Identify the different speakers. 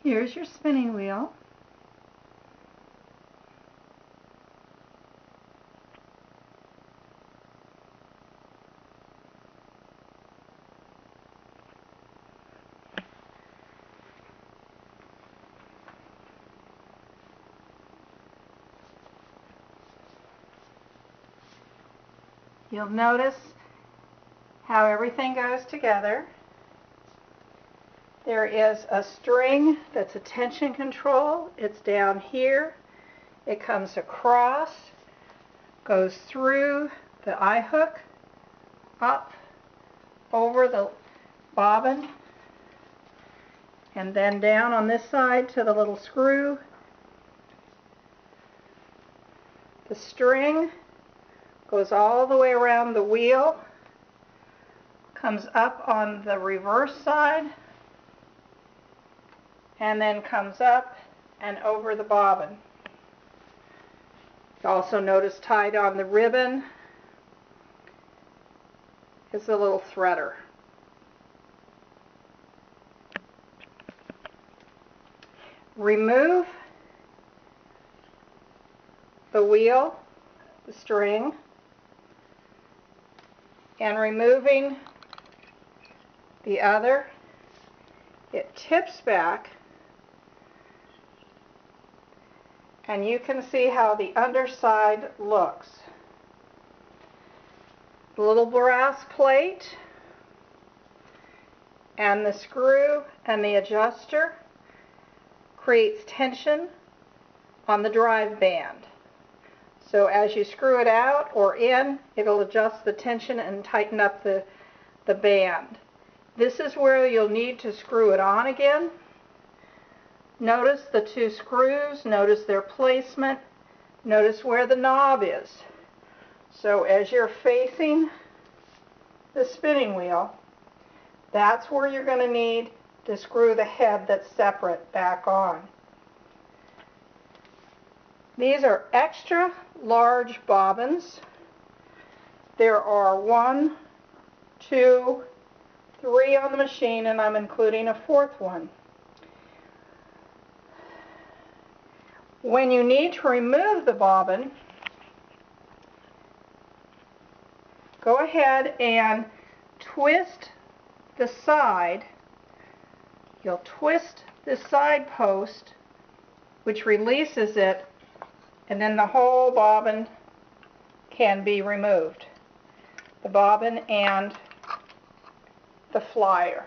Speaker 1: Here's your spinning wheel. You'll notice how everything goes together. There is a string that's a tension control. It's down here. It comes across, goes through the eye hook, up, over the bobbin, and then down on this side to the little screw. The string goes all the way around the wheel, comes up on the reverse side, and then comes up and over the bobbin. You also notice tied on the ribbon is a little threader. Remove the wheel, the string, and removing the other, it tips back, and you can see how the underside looks. The little brass plate and the screw and the adjuster creates tension on the drive band. So as you screw it out or in, it'll adjust the tension and tighten up the band. This is where you'll need to screw it on again. Notice the two screws, notice their placement, notice where the knob is. So as you're facing the spinning wheel, that's where you're going to need to screw the head that's separate back on. These are extra large bobbins. There are 1, 2, 3 on the machine, and I'm including a 4th one. When you need to remove the bobbin, go ahead and twist the side. You'll twist the side post, which releases it, and then the whole bobbin can be removed. The bobbin and the flyer.